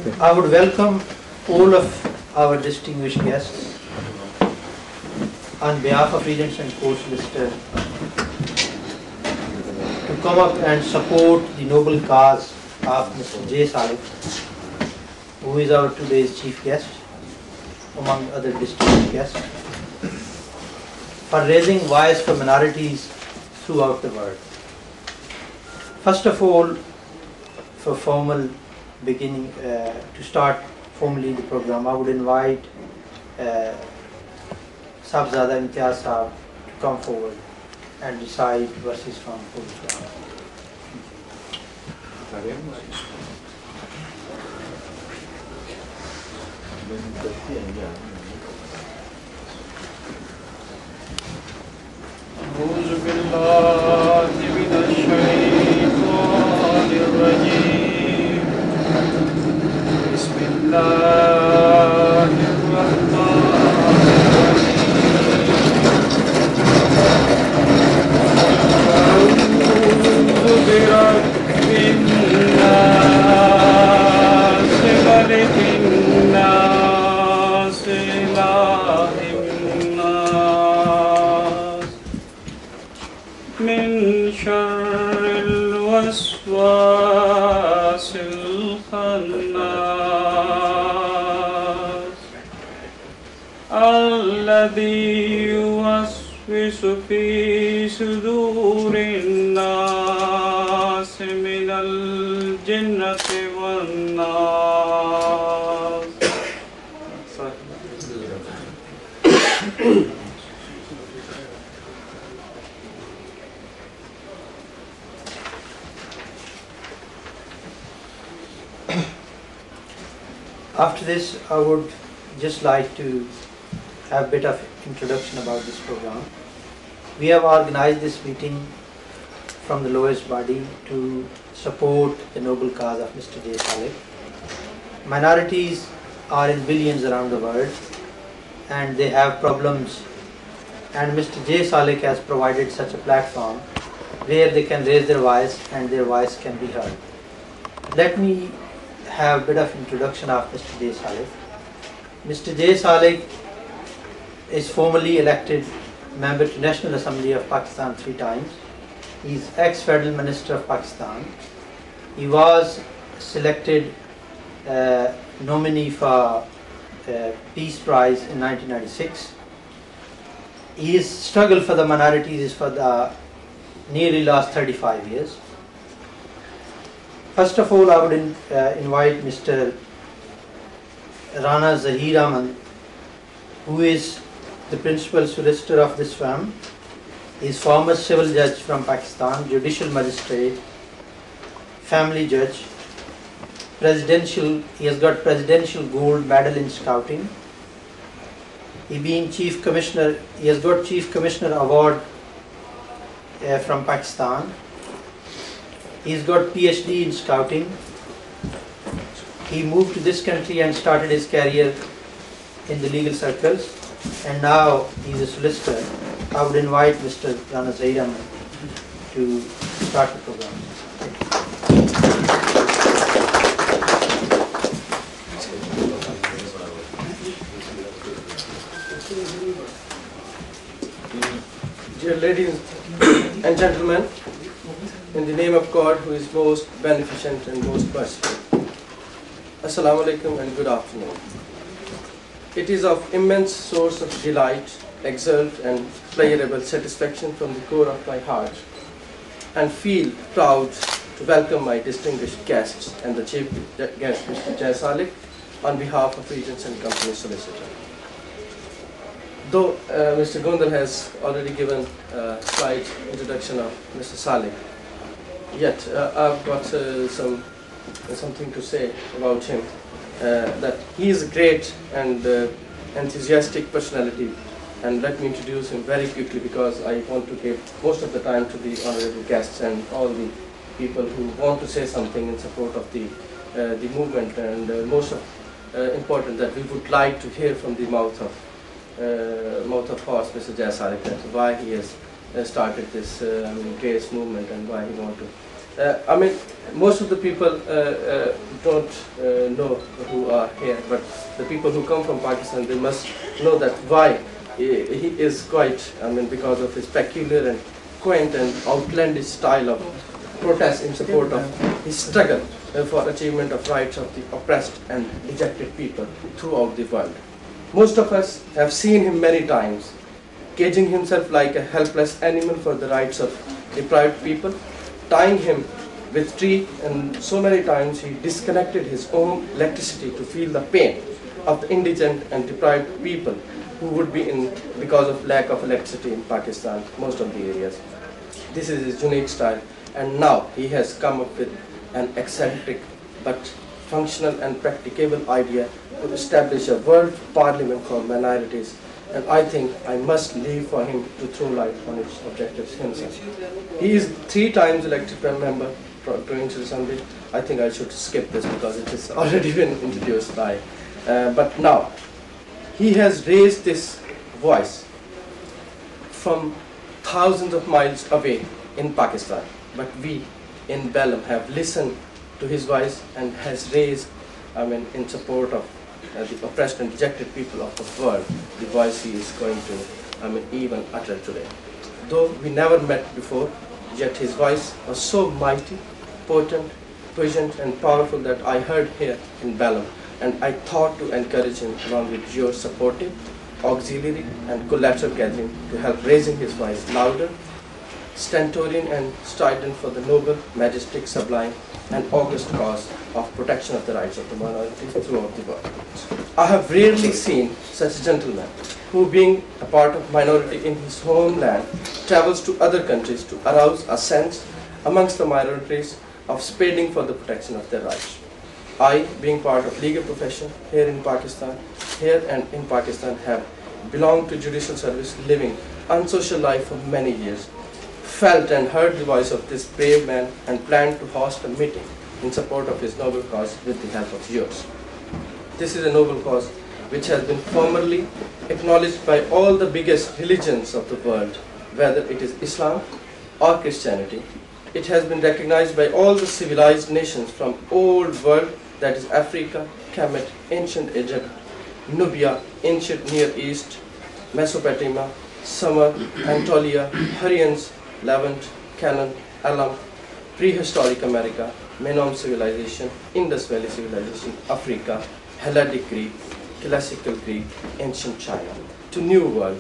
I would welcome all of our distinguished guests on behalf of Regents and Co Solicitors to come up and support the noble cause of Mr. J.Salik, who is our today's chief guest, among other distinguished guests, for raising voice for minorities throughout the world. First of all, for formal beginning, to start formally the program, I would invite Sabzada Imtiaz Saab to come forward and recite verses from Quran. أعوذ بالله من الشيطان الرجيم بسم الله الرحمن الرحيم أعوذ برب الناس ملك الناس إله الناس من شر الوسواس الخناس الذي يوسوس في صدور الناس من الجنة والناس. After this, I would just like to have a bit of introduction about this program. We have organized this meeting from the lowest body to support the noble cause of Mr. J.Salik. Minorities are in billions around the world and they have problems, and Mr. J.Salik has provided such a platform where they can raise their voice and their voice can be heard. Let me have a bit of introduction of Mr. J.Salik. Mr. J.Salik is formally elected member to National Assembly of Pakistan 3 times. He is ex-Federal Minister of Pakistan. He was selected nominee for Peace Prize in 1996. His struggle for the minorities is for the nearly last 35 years. First of all, I would invite Mr. Rana Zahir Ahmad, who is the principal solicitor of this firm. He is former civil judge from Pakistan, judicial magistrate, family judge, he has got presidential gold medal in scouting. He has got chief commissioner award from Pakistan. He's got PhD in scouting. He moved to this country and started his career in the legal circles, and now he's a solicitor. I would invite Mr. Rana Zahir Ahmad to start the program. Dear ladies and gentlemen, in the name of God, who is most beneficent and most merciful, Assalamu alaikum and good afternoon. It is of immense source of delight, exult and pleasurable satisfaction from the core of my heart, and feel proud to welcome my distinguished guests and the chief guest, Mr. J.Salik, on behalf of Regents and Company Solicitor. Though Mr. Gondal has already given a slight introduction of Mr. Salik, yet I've got something to say about him, that he is a great and enthusiastic personality, and let me introduce him very quickly because I want to give most of the time to the honorable guests and all the people who want to say something in support of the movement, and most important that we would like to hear from the mouth of horse, Mr. J.Salik, why he has started this grace movement and why he wants to I mean, most of the people don't know who are here, but the people who come from Pakistan, they must know that why he is quite, I mean, because of his peculiar and quaint and outlandish style of protest in support of his struggle for achievement of rights of the oppressed and dejected people throughout the world. Most of us have seen him many times, caging himself like a helpless animal for the rights of deprived people, tying him with tree, and so many times he disconnected his own electricity to feel the pain of the indigent and deprived people who would be in because of lack of electricity in Pakistan, most of the areas. This is his unique style, and now he has come up with an eccentric but functional and practicable idea to establish a world parliament for minorities, and I think I must leave for him to throw light on its objectives himself. He is 3 times elected prime member provincial assembly. I think I should skip this because it has already been introduced by. But now, he has raised this voice from thousands of miles away in Pakistan. But we in Belem have listened to his voice and has raised, I mean, in support of the oppressed and dejected people of the world, the voice he is going to, I mean, even utter today. Though we never met before, yet his voice was so mighty, potent, puissant and powerful that I heard here in Belem, and I thought to encourage him along with your supportive, auxiliary and collateral gathering to help raising his voice louder, stentorian and strident for the noble, majestic, sublime and august cause of protection of the rights of the minorities throughout the world. I have rarely seen such a gentleman who, being a part of minority in his homeland, travels to other countries to arouse a sense amongst the minorities of spading for the protection of their rights. I, being part of legal profession here in Pakistan, have belonged to judicial service, living unsocial life for many years, felt and heard the voice of this brave man and planned to host a meeting in support of his noble cause with the help of yours. This is a noble cause which has been formally acknowledged by all the biggest religions of the world, whether it is Islam or Christianity. It has been recognized by all the civilized nations from old world, that is Africa, Kemet, ancient Egypt, Nubia, ancient Near East, Mesopotamia, Sumer, Anatolia, Hurrians, Levant, Canaan, Elam, prehistoric America, Menom civilization, Indus Valley civilization, Africa, Hellenic Greek, classical Greek, ancient China, to New World,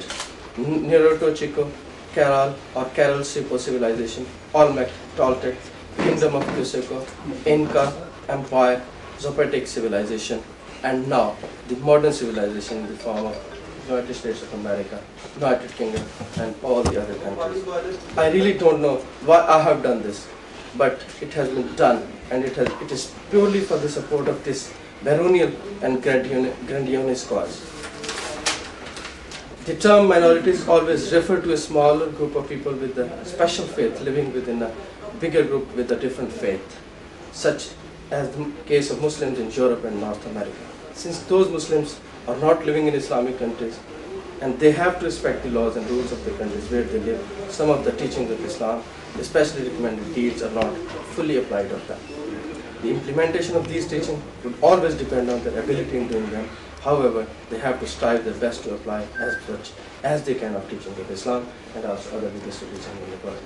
Naruto Chico, Caral or Caral Sipo civilization, Olmec, Toltec, Kingdom of Cusco, Inca, Empire, Zapotec civilization, and now the modern civilization in the form of United States of America, United Kingdom, and all the other countries. I really don't know why I have done this, but it has been done, and it is purely for the support of this baronial and grandiose cause. The term minorities always refer to a smaller group of people with a special faith living within a bigger group with a different faith, such as the case of Muslims in Europe and North America. Since those Muslims are not living in Islamic countries and they have to respect the laws and rules of the countries where they live, some of the teachings of Islam, especially recommended deeds, are not fully applied of them. The implementation of these teachings would always depend on their ability in doing them. However, they have to strive their best to apply as much as they can of teachings of Islam and also other religious religions in the world.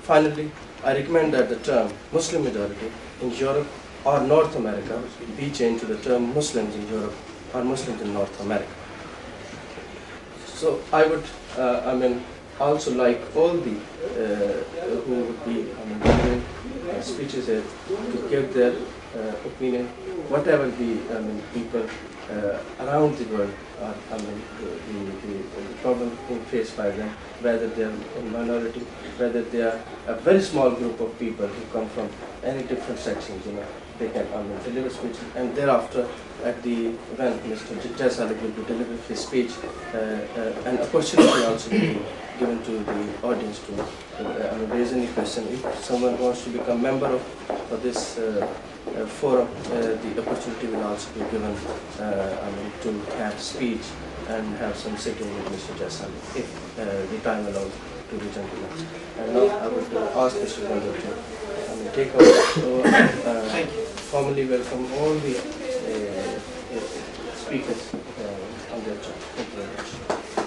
Finally, I recommend that the term Muslim majority in Europe or North America be changed to the term Muslims in Europe or Muslims in North America. So I would, also like all the who would be giving speeches here to give their opinion, whatever the people around the world are, the problem being faced by them, whether they are in minority, whether they are a very small group of people who come from any different sections, they can deliver speeches, and thereafter when Mr. J.Salik will be delivering his speech, an opportunity also will be given to the audience to raise any question. If someone wants to become member of this forum, the opportunity will also be given to have speech and have some sitting with Mr. J.Salik, if the time allows to the gentleman. And now I would ask Mr. Gandhi to take over. So, Thank you. formally welcome all the speakers on their talk. Thank you very much.